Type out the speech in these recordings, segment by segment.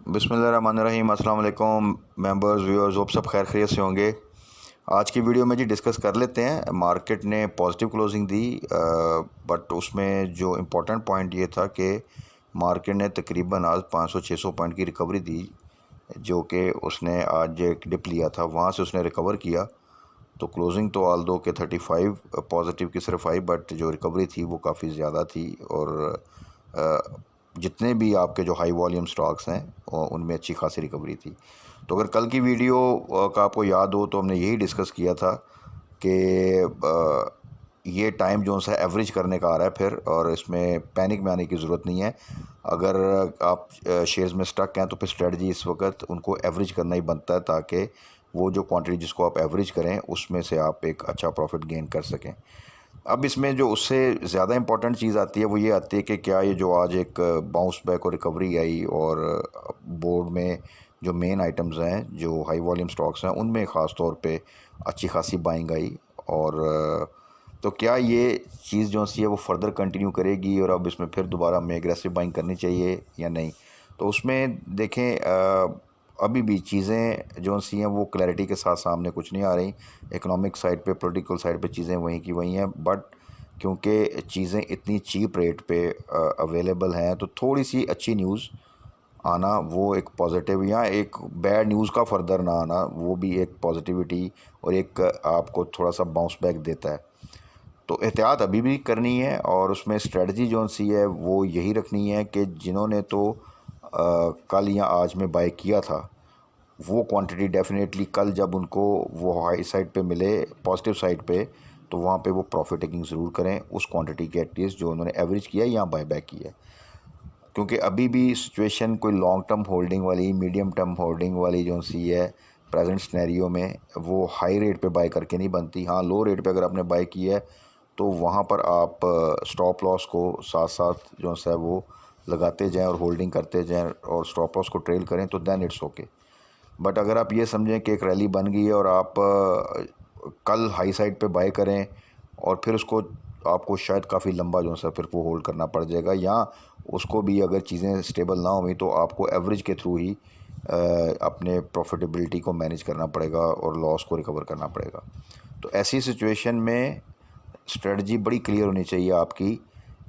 बिस्मिल्लाहिर्रहमानिर्रहीम। अस्सलाम वालेकुम मेंबर्स, व्यूअर्स, होप सब खैर खैरियत से होंगे। आज की वीडियो में जी डिस्कस कर लेते हैं। मार्केट ने पॉजिटिव क्लोजिंग दी, बट उसमें जो इम्पोर्टेंट पॉइंट ये था कि मार्केट ने तकरीबन आज 500-600 पॉइंट की रिकवरी दी, जो कि उसने आज एक डिप लिया था, वहाँ से उसने रिकवर किया। तो क्लोजिंग तो ऑल दो के 35 पॉजिटिव की सिर्फ आई, बट जो रिकवरी थी वो काफ़ी ज़्यादा थी। और जितने भी आपके जो हाई वॉल्यूम स्टॉक्स हैं उनमें अच्छी खासी रिकवरी थी। तो अगर कल की वीडियो का आपको याद हो तो हमने यही डिस्कस किया था कि ये टाइम जो है एवरेज करने का आ रहा है फिर, और इसमें पैनिक में आने की ज़रूरत नहीं है। अगर आप शेयर्स में स्टक हैं तो फिर स्ट्रेटजी इस वक्त उनको एवरेज करना ही बनता है, ताकि वो जो क्वांटिटी जिसको आप एवरेज करें उसमें से आप एक अच्छा प्रॉफिट गेन कर सकें। अब इसमें जो उससे ज़्यादा इम्पॉर्टेंट चीज़ आती है वो ये आती है कि क्या ये जो आज एक बाउंस बैक और रिकवरी आई, और बोर्ड में जो मेन आइटम्स हैं, जो हाई वॉल्यूम स्टॉक्स हैं, उनमें ख़ास तौर पे अच्छी खासी बाइंग आई। और तो क्या ये चीज़ जो सी है वो फर्दर कंटिन्यू करेगी, और अब इसमें फिर दोबारा हमें एग्रेसिव बाइंग करनी चाहिए या नहीं? तो उसमें देखें, अभी भी चीज़ें जो सी हैं वो क्लैरिटी के साथ सामने कुछ नहीं आ रही। इकोनॉमिक साइड पे, पॉलिटिकल साइड पे चीज़ें वहीं की वहीं हैं, बट क्योंकि चीज़ें इतनी चीप रेट पे अवेलेबल हैं, तो थोड़ी सी अच्छी न्यूज़ आना वो एक पॉजिटिव, या एक बैड न्यूज़ का फर्दर ना आना वो भी एक पॉजिटिविटी और एक आपको थोड़ा सा बाउंस बैक देता है। तो एहतियात अभी भी करनी है, और उसमें स्ट्रेटजी जो सी है वो यही रखनी है कि जिन्होंने तो कल या आज में बाय किया था, वो क्वांटिटी डेफिनेटली कल जब उनको वो हाई साइड पे मिले, पॉजिटिव साइड पे, तो वहाँ पे वो प्रॉफिट टेकिंग ज़रूर करें उस क्वांटिटी के, एटलीस्ट जो उन्होंने एवरेज किया या बाय बैक किया है। क्योंकि अभी भी सिचुएशन कोई लॉन्ग टर्म होल्डिंग वाली, मीडियम टर्म होल्डिंग वाली जो सी है प्रेजेंट सिनेरियो में, वो हाई रेट पे बाय करके नहीं बनती। हाँ, लो रेट पे अगर आपने बाय किया है तो वहाँ पर आप स्टॉप लॉस को साथ साथ जो है वो लगाते जाएं और होल्डिंग करते जाएं, और स्टॉप लॉस को ट्रेल करें, तो देन इट्स ओके। बट अगर आप ये समझें कि एक रैली बन गई है और आप कल हाई साइड पे बाय करें, और फिर उसको आपको शायद काफ़ी लंबा जो है फिर वो होल्ड करना पड़ जाएगा, या उसको भी अगर चीज़ें स्टेबल ना हुई तो आपको एवरेज के थ्रू ही अपने प्रॉफिटेबिलिटी को मैनेज करना पड़ेगा और लॉस को रिकवर करना पड़ेगा। तो ऐसी सिचुएशन में स्ट्रेटजी बड़ी क्लियर होनी चाहिए आपकी,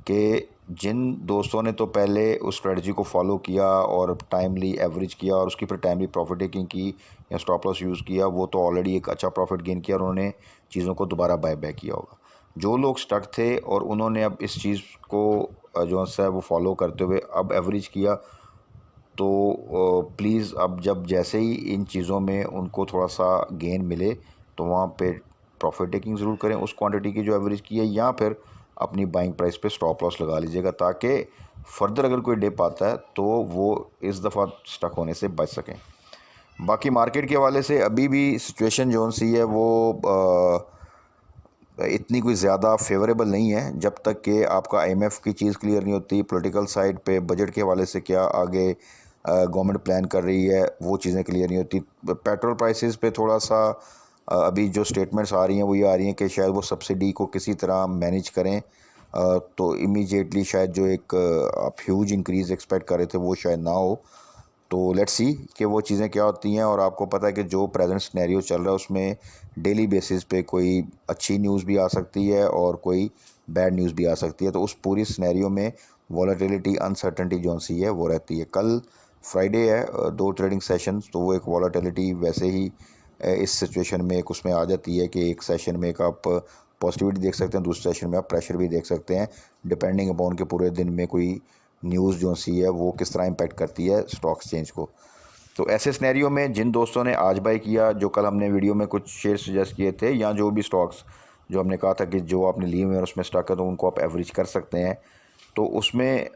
कि जिन दोस्तों ने तो पहले उस स्ट्रेटजी को फॉलो किया और टाइमली एवरेज किया और उसकी फिर टाइमली प्रॉफिट टेकिंग की या स्टॉप लॉस यूज़ किया, वो तो ऑलरेडी एक अच्छा प्रॉफिट गेन किया और उन्होंने चीज़ों को दोबारा बाय बैक किया होगा। जो लोग स्टक थे और उन्होंने अब इस चीज़ को जो है वो फॉलो करते हुए अब एवरेज किया, तो प्लीज़ अब जब जैसे ही इन चीज़ों में उनको थोड़ा सा गेन मिले तो वहाँ पे प्रॉफिट टेकिंग ज़रूर करें उस क्वांटिटी की जो एवरेज की है, या फिर अपनी बाइंग प्राइस पे स्टॉप लॉस लगा लीजिएगा, ताकि फर्दर अगर कोई डिप आता है तो वो इस दफ़ा स्टक होने से बच सकें। बाकी मार्केट के हवाले से अभी भी सिचुएशन जो सी है वो इतनी कोई ज़्यादा फेवरेबल नहीं है, जब तक कि आपका आईएमएफ की चीज़ क्लियर नहीं होती। पॉलिटिकल साइड पे बजट के हवाले से क्या आगे गवर्नमेंट प्लान कर रही है, वो चीज़ें क्लियर नहीं होती। पेट्रोल प्राइसेस पे थोड़ा सा अभी जो स्टेटमेंट्स आ रही हैं वो ये आ रही हैं कि शायद वो सब्सिडी को किसी तरह मैनेज करें, तो इमीडिएटली शायद जो एक आप ह्यूज इंक्रीज़ एक्सपेक्ट कर रहे थे वो शायद ना हो। तो लेट्स सी कि वो चीज़ें क्या होती हैं। और आपको पता है कि जो प्रेजेंट सिनेरियो चल रहा है उसमें डेली बेसिस पे कोई अच्छी न्यूज़ भी आ सकती है और कोई बैड न्यूज़ भी आ सकती है। तो उस पूरी सिनेरियो में वॉलेटिलिटी, अनसर्टेनिटी जो सी है वो रहती है। कल फ्राइडे है, दो ट्रेडिंग सेशंस, तो वो एक वॉलेटिलिटी वैसे ही इस सिचुएशन में एक उसमें आ जाती है कि एक सेशन में एक आप पॉजिटिविटी देख सकते हैं, दूसरे सेशन में आप प्रेशर भी देख सकते हैं, डिपेंडिंग अपॉन के पूरे दिन में कोई न्यूज़ जो सी है वो किस तरह इम्पेक्ट करती है स्टॉक एक्सचेंज को। तो ऐसे सिनेरियो में जिन दोस्तों ने आज बाय किया, जो कल हमने वीडियो में कुछ शेयर सजेस्ट किए थे, या जो भी स्टॉक्स जो हमने कहा था कि जो आपने लिए हुए हैं उसमें स्टॉक है तो उनको आप एवरेज कर सकते हैं, तो उसमें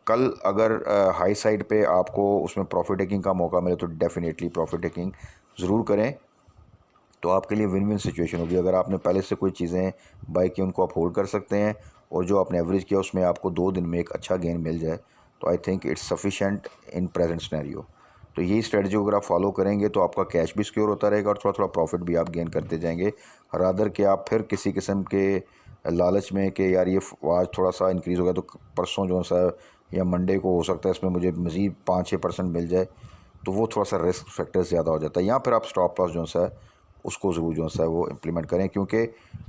कल अगर हाई साइड पे आपको उसमें प्रॉफिट टेकिंग का मौका मिले तो डेफिनेटली प्रॉफिट टेकिंग ज़रूर करें। तो आपके लिए विन विन सिचुएशन होगी। अगर आपने पहले से कोई चीज़ें बाय की उनको आप होल्ड कर सकते हैं, और जो आपने एवरेज किया उसमें आपको 2 दिन में एक अच्छा गेन मिल जाए, तो I think it's sufficient in present scenario. तो यही स्ट्रेटजी अगर आप फॉलो करेंगे तो आपका कैश भी सिक्योर होता रहेगा और थोड़ा थोड़ा प्रॉफिट भी आप गेन करते जाएंगे, रादर कि आप फिर किसी किस्म के लालच में कि यार ये आज थोड़ा सा इंक्रीज़ हो गया तो परसों जो सा या मंडे को हो सकता है इसमें मुझे मज़ीद 5-6% मिल जाए, तो वो थोड़ा सा रिस्क फैक्टर ज़्यादा हो जाता है। या फिर आप स्टॉप लॉस जो सा है उसको ज़रूर जो है वो इम्प्लीमेंट करें, क्योंकि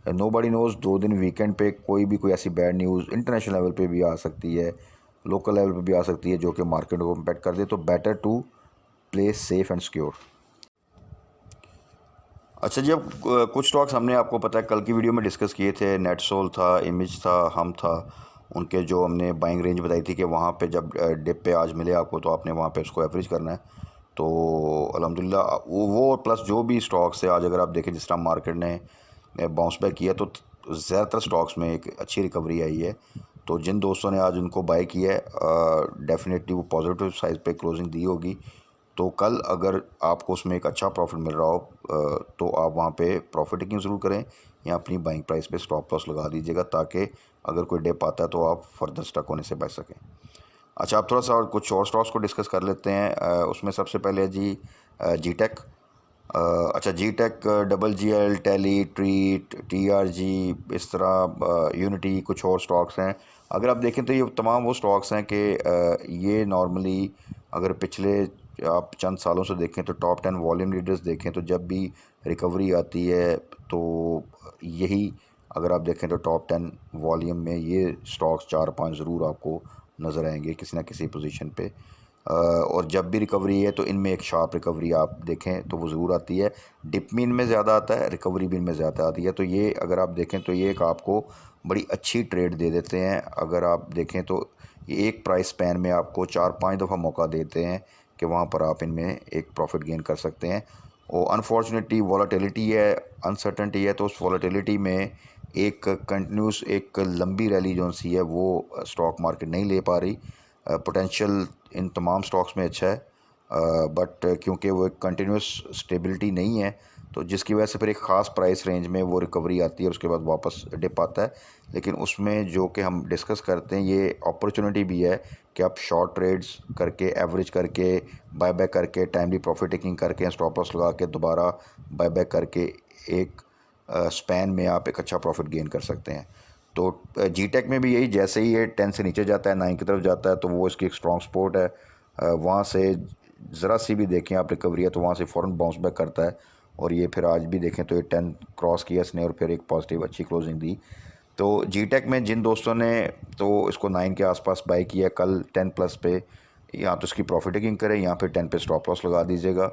नोबडी नोज़ 2 दिन वीकेंड पे कोई ऐसी बैड न्यूज़ इंटरनेशनल लेवल पे भी आ सकती है, लोकल लेवल पे भी आ सकती है, जो कि मार्केट को इम्पैक्ट कर दे। तो better to play safe and secure. अच्छा जी, अब कुछ स्टॉक्स हमने आपको पता है कल की वीडियो में डिस्कस किए थे। नेटसोल था, इमेज था, हम था, उनके जो हमने बाइंग रेंज बताई थी कि वहाँ पे जब डिप पे आज मिले आपको तो आपने वहाँ पे उसको एवरेज करना है। तो अल्हम्दुलिल्लाह वो प्लस जो भी स्टॉक्स है आज अगर आप देखें जिस तरह मार्केट ने बाउंस बैक किया तो ज़्यादातर स्टॉक्स में एक अच्छी रिकवरी आई है। तो जिन दोस्तों ने आज उनको बाय किया है डेफिनेटली वो पॉजिटिव साइड पे क्लोजिंग दी होगी। तो कल अगर आपको उसमें एक अच्छा प्रॉफिट मिल रहा हो तो आप वहाँ पे प्रॉफिट टेकिंग ज़रूर करें या अपनी बाइंग प्राइस पे स्टॉप लॉस लगा दीजिएगा, ताकि अगर कोई डिप आता है तो आप फर्दर स्टक होने से बच सकें। अच्छा, आप थोड़ा सा और कुछ और स्टॉक्स को डिस्कस कर लेते हैं। उसमें सबसे पहले है जी जी टेक। अच्छा, G tech, double G L, tele, treat, T R G, इस तरह यूनिटी, कुछ और स्टॉक्स हैं। अगर आप देखें तो ये तमाम वो स्टॉक्स हैं कि ये नॉर्मली अगर पिछले आप चंद सालों से देखें तो टॉप 10 वॉल्यूम लीडर्स देखें तो जब भी रिकवरी आती है तो यही अगर आप देखें तो टॉप 10 वॉल्यूम में ये स्टॉक्स 4-5 ज़रूर आपको नज़र आएंगे किसी ना किसी पोजीशन पे। और जब भी रिकवरी है तो इनमें एक शार्प रिकवरी आप देखें तो वो ज़रूर आती है। डिप में इनमें ज़्यादा आता है, रिकवरी भी इनमें ज़्यादा आती है। तो ये अगर आप देखें तो ये एक आपको बड़ी अच्छी ट्रेड दे देते हैं। अगर आप देखें तो ये एक प्राइस स्पैन में आपको 4-5 दफ़ा मौका देते हैं कि वहाँ पर आप इनमें एक प्रॉफिट गेन कर सकते हैं। और अनफॉर्चुनेटली वॉलेटिलिटी है, अनसर्टेनिटी है, तो उस वॉलेटिलिटी में एक कंटिन्यूस एक लंबी रैली जो सी है वो स्टॉक मार्केट नहीं ले पा रही। पोटेंशियल इन तमाम स्टॉक्स में अच्छा है, बट क्योंकि वो एक कंटिन्यूस स्टेबिलिटी नहीं है तो जिसकी वजह से फिर एक ख़ास प्राइस रेंज में वो रिकवरी आती है और उसके बाद वापस डिप आता है। लेकिन उसमें जो कि हम डिस्कस करते हैं ये अपॉर्चुनिटी भी है कि आप शॉर्ट ट्रेड्स करके, एवरेज करके, बाय बैक करके, टाइमली प्रॉफिट टेकिंग करके, स्टॉप लॉस लगा के दोबारा बाय बैक करके एक स्पैन में आप एक अच्छा प्रॉफिट गेन कर सकते हैं। तो जी टेक में भी यही, जैसे ही ये 10 से नीचे जाता है, 9 की तरफ जाता है तो वो इसकी एक स्ट्रॉन्ग सपोर्ट है। वहाँ से ज़रा सी भी देखें आप रिकवरी है तो वहाँ से फ़ौरन बाउंस बैक करता है। और ये फिर आज भी देखें तो ये 10 क्रॉस किया इसने और फिर एक पॉजिटिव अच्छी क्लोजिंग दी। तो जी टेक में जिन दोस्तों ने तो इसको 9 के आसपास बाय किया कल 10 प्लस पे, या तो इसकी प्रॉफिट टेकिंग करें या फिर 10 पे स्टॉप लॉस लगा दीजिएगा।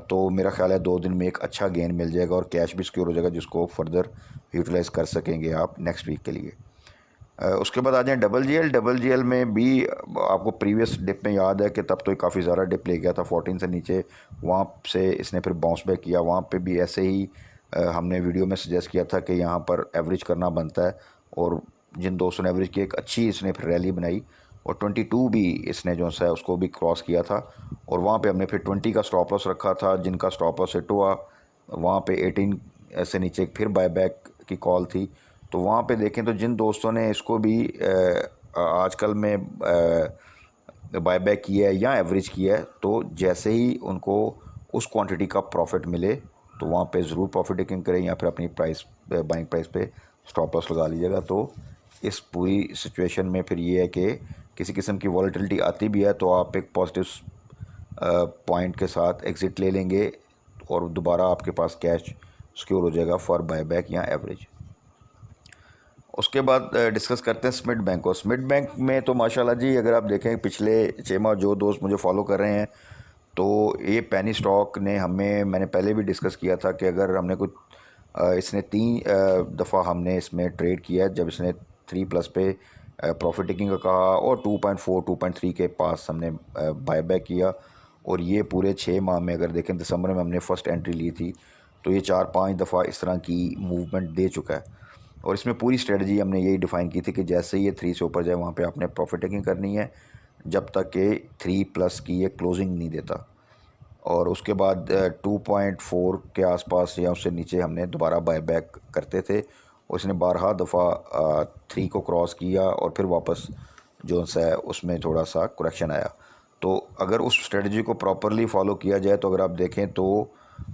तो मेरा ख्याल है 2 दिन में एक अच्छा गेन मिल जाएगा और कैश भी सिक्योर हो जाएगा जिसको फर्दर यूटिलाइज़ कर सकेंगे आप नेक्स्ट वीक के लिए। उसके बाद आ जाएँ double G L. Double G L में भी आपको प्रीवियस डिप में याद है कि तब तो काफ़ी ज़्यादा डिप ले गया था 14 से नीचे, वहाँ से इसने फिर बाउंस बैक किया। वहाँ पे भी ऐसे ही हमने वीडियो में सजेस्ट किया था कि यहाँ पर एवरेज करना बनता है, और जिन दोस्तों ने एवरेज की एक अच्छी इसने फिर रैली बनाई और 22 भी इसने जो है उसको भी क्रॉस किया था। और वहाँ पे हमने फिर 20 का स्टॉप लॉस रखा था, जिनका स्टॉप लॉस हिट हुआ वहाँ पे 18 से नीचे फिर बाय बैक की कॉल थी। तो वहाँ पे देखें तो जिन दोस्तों ने इसको भी आजकल में बाय बैक किया है या एवरेज किया है, तो जैसे ही उनको उस क्वांटिटी का प्रॉफिट मिले तो वहाँ पे ज़रूर प्रॉफिट टेकिंग करें या फिर अपनी प्राइस बाइंग प्राइस पे स्टॉप लॉस लगा लीजिएगा। तो इस पूरी सिचुएशन में फिर ये है कि किसी किस्म की वॉलेटिलिटी आती भी है तो आप एक पॉजिटिव पॉइंट के साथ एग्ज़िट ले लेंगे और दोबारा आपके पास कैश सिक्योर हो जाएगा फॉर बाय बैक या एवरेज। उसके बाद डिस्कस करते हैं स्मिड बैंक को। स्मिड बैंक में तो माशाल्लाह जी अगर आप देखें पिछले 6 माह जो दोस्त मुझे फॉलो कर रहे हैं तो ये पैनी स्टॉक ने हमें, मैंने पहले भी डिस्कस किया था कि अगर हमने कुछ इसने 3 दफ़ा हमने इसमें ट्रेड किया है, जब इसने 3 प्लस पे प्रॉफिट टेकिंग का कहा और 2.4 2.3 के पास हमने बाय बैक किया। और ये पूरे 6 माह में अगर देखें दिसंबर में हमने फ़र्स्ट एंट्री ली थी तो ये 4-5 दफ़ा इस तरह की मूवमेंट दे चुका है। और इसमें पूरी स्ट्रेटजी हमने यही डिफ़ाइन की थी कि जैसे ही ये 3 से ऊपर जाए वहाँ पे आपने प्रॉफिट टेकिंग करनी है जब तक कि 3 प्लस की ये क्लोजिंग नहीं देता। और उसके बाद 2.4 के आसपास या उससे नीचे हमने दोबारा बाय बैक करते थे और इसने 12 दफ़ा 3 को क्रॉस किया और फिर वापस जो है उसमें थोड़ा सा करेक्शन आया। तो अगर उस स्ट्रेटजी को प्रॉपरली फॉलो किया जाए तो अगर आप देखें तो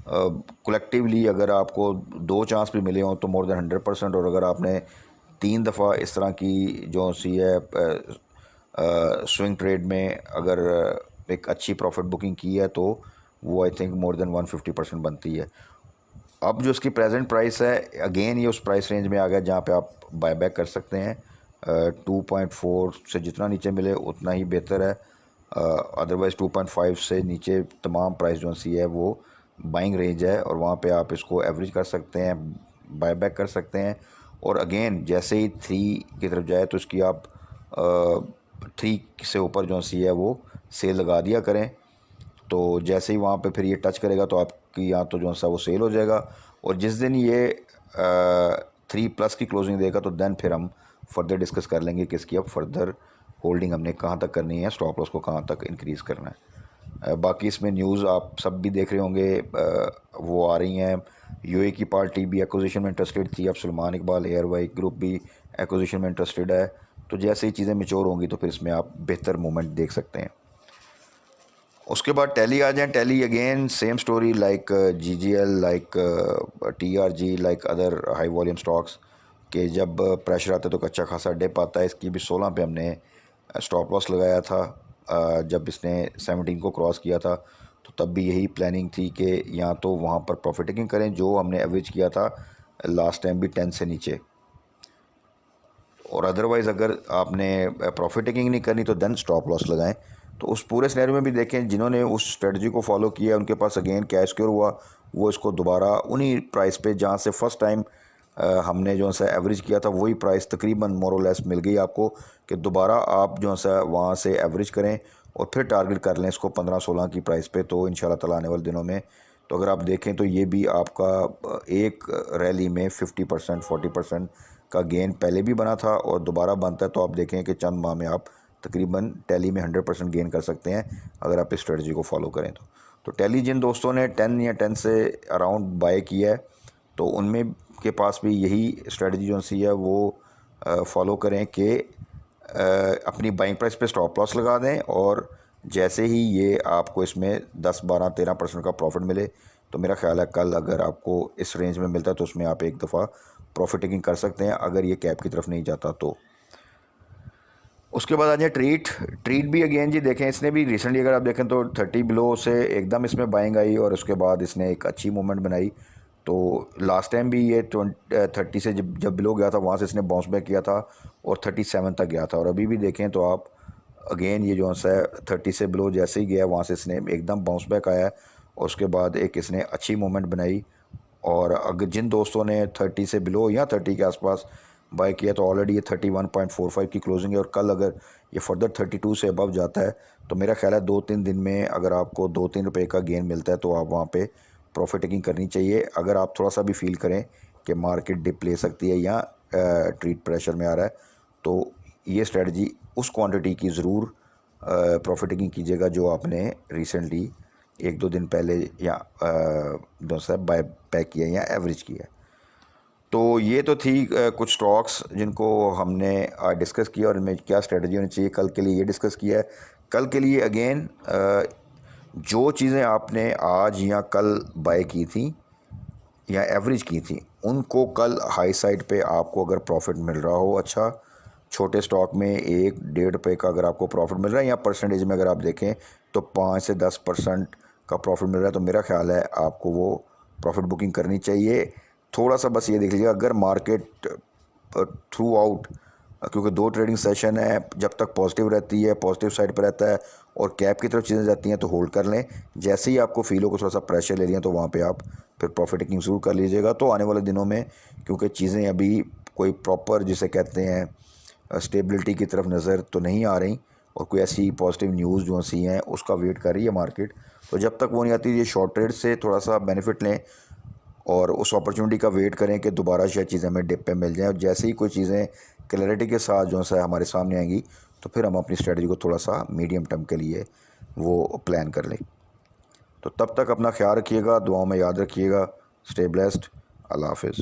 कलेक्टिवली अगर आपको 2 चांस भी मिले हों तो मोर देन 100%। और अगर आपने 3 दफ़ा इस तरह की जो सी है स्विंग ट्रेड में अगर एक अच्छी प्रॉफिट बुकिंग की है तो वो आई थिंक मोर देन 150% बनती है। अब जो इसकी प्रेजेंट प्राइस है, अगेन ये उस प्राइस रेंज में आ गया जहाँ पे आप बाय बैक कर सकते हैं। 2.4 से जितना नीचे मिले उतना ही बेहतर है, अदरवाइज़ 2.5 से नीचे तमाम प्राइस जो सी है वो बाइंग रेंज है, और वहाँ पे आप इसको एवरेज कर सकते हैं, बाय बैक कर सकते हैं। और अगेन जैसे ही 3 की तरफ जाए तो इसकी आप 3 से ऊपर जो सी है वो सेल लगा दिया करें। तो जैसे ही वहाँ पे फिर ये टच करेगा तो आपकी यहाँ तो जो सा वो सेल हो जाएगा, और जिस दिन ये 3+ की क्लोजिंग देगा तो देन फिर हम फर्दर डिस्कस कर लेंगे कि इसकी अब फर्दर होल्डिंग हमने कहाँ तक करनी है, स्टॉप लॉस को कहाँ तक इंक्रीज़ करना है। बाकी इसमें न्यूज़ आप सब भी देख रहे होंगे, वो आ रही हैं। यूए की पार्टी भी एक्विजिशन में इंटरेस्टेड थी, अब सलमान इकबाल एयरवाई ग्रुप भी एक्विजिशन में इंटरेस्टेड है। तो जैसे ही चीज़ें मैच्योर होंगी तो फिर इसमें आप बेहतर मूवमेंट देख सकते हैं। उसके बाद टैली आ जाएँ। Tally again same story like GGL, like TRG, like other high volume stocks के जब प्रेशर आता है तो अच्छा खासा डिप आता है। इसकी भी 16 पे हमने स्टॉप लॉस लगाया था। जब इसने 17 को क्रॉस किया था तो तब भी यही प्लानिंग थी कि या तो वहाँ पर प्रॉफिट टेकिंग करें, जो हमने एवरेज किया था लास्ट टाइम भी 10 से नीचे, और अदरवाइज़ अगर आपने प्रॉफिट टेकिंग नहीं करनी तो देन स्टॉप लॉस लगाएं। तो उस पूरे सिनेरियो में भी देखें जिन्होंने उस स्ट्रेटजी को फॉलो किया उनके पास अगेन कैश क्योर हुआ, वो इसको दोबारा उन्हीं प्राइस पे जहाँ से फर्स्ट टाइम हमने जो सा एवरेज किया था वही प्राइस तकरीबन मोर और लेस मिल गई आपको, कि दोबारा आप जो सा वहाँ से एवरेज करें और फिर टारगेट कर लें इसको 15-16 की प्राइस पे। तो इंशाल्लाह ताला आने वाले दिनों में तो अगर आप देखें तो ये भी आपका एक रैली में 50% 40% का गेन पहले भी बना था और दोबारा बनता है। तो आप देखें कि चंद माह में आप तकरीबन टैली में 100% गेन कर सकते हैं अगर आप इस स्ट्रेटजी को फॉलो करें तो टैली जिन दोस्तों ने 10 या 10 से अराउंड बाय किया है तो उनमें के पास भी यही स्ट्रेटजी जो सी है वो फॉलो करें कि अपनी बाइंग प्राइस पे स्टॉप लॉस लगा दें, और जैसे ही ये आपको इसमें 10, 12, 13% का प्रॉफिट मिले तो मेरा ख्याल है कल अगर आपको इस रेंज में मिलता है तो उसमें आप एक दफ़ा प्रॉफिट टेकिंग कर सकते हैं अगर ये कैप की तरफ नहीं जाता तो। उसके बाद आ जाए ट्रीट भी अगेन जी देखें, इसने भी रिसेंटली अगर आप देखें तो 30 बिलो से एकदम इसमें बाइंग आई और उसके बाद इसने एक अच्छी मूवमेंट बनाई। तो लास्ट टाइम भी ये 30 से जब बिलो गया था वहाँ से इसने बाउंस बैक किया था और 37 तक गया था, और अभी भी देखें तो आप अगेन ये जो है 30 से बिलो जैसे ही गया वहाँ से इसने एकदम बाउंस बैक आया और उसके बाद एक इसने अच्छी मूवमेंट बनाई। और अगर जिन दोस्तों ने 30 से बिलो या 30 के आसपास बाय किया तो ऑलरेडी ये 31.45 की क्लोजिंग है, और कल अगर ये फर्दर 32 से अबव जाता है तो मेरा ख्याल है 2-3 दिन में अगर आपको 2-3 रुपये का गेन मिलता है तो आप वहाँ पे प्रॉफिट टेकिंग करनी चाहिए। अगर आप थोड़ा सा भी फील करें कि मार्केट डिप ले सकती है या ट्रीट प्रेशर में आ रहा है तो ये स्ट्रेटजी उस क्वांटिटी की ज़रूर प्रॉफिट टेकिंग कीजिएगा जो आपने रिसेंटली 1-2 दिन पहले या जो सा बाय बैक किया या एवरेज किया। तो ये तो थी कुछ स्टॉक्स जिनको हमने डिस्कस किया और इनमें क्या स्ट्रेटजी होनी चाहिए। कल के लिए ये डिस्कस किया है। कल के लिए अगेन जो चीज़ें आपने आज या कल बाय की थी या एवरेज की थी उनको कल हाई साइड पे आपको अगर प्रॉफिट मिल रहा हो, अच्छा छोटे स्टॉक में 1-1.5 रुपये का अगर आपको प्रॉफिट मिल रहा है या परसेंटेज में अगर आप देखें तो 5 से 10% का प्रॉफिट मिल रहा है तो मेरा ख्याल है आपको वो प्रॉफिट बुकिंग करनी चाहिए। थोड़ा सा बस ये देख लीजिएगा अगर मार्केट थ्रू आउट, क्योंकि 2 ट्रेडिंग सेशन है, जब तक पॉजिटिव रहती है पॉजिटिव साइड पर रहता है और कैप की तरफ चीज़ें जाती हैं तो होल्ड कर लें। जैसे ही आपको फील हो को थोड़ा सा प्रेशर ले लिया तो वहाँ पे आप फिर प्रॉफिट टेकिंग शुरू कर लीजिएगा। तो आने वाले दिनों में क्योंकि चीज़ें अभी कोई प्रॉपर जिसे कहते हैं स्टेबिलिटी की तरफ नज़र तो नहीं आ रही और कोई ऐसी पॉजिटिव न्यूज़ जो सी हैं उसका वेट कर रही है मार्केट, तो जब तक वो नहीं आती ये शॉर्ट ट्रेड से थोड़ा सा बेनिफिट लें और उस अपॉर्चुनिटी का वेट करें कि दोबारा शायद चीज़ें हमें डिप पे मिल जाएं, और जैसे ही कोई चीज़ें क्लैरिटी के साथ जो सा हमारे सामने आएंगी तो फिर हम अपनी स्ट्रेटजी को थोड़ा सा मीडियम टर्म के लिए वो प्लान कर लें। तो तब तक अपना ख्याल रखिएगा, दुआओं में याद रखिएगा। Stay blessed. अल्लाह हाफिज़।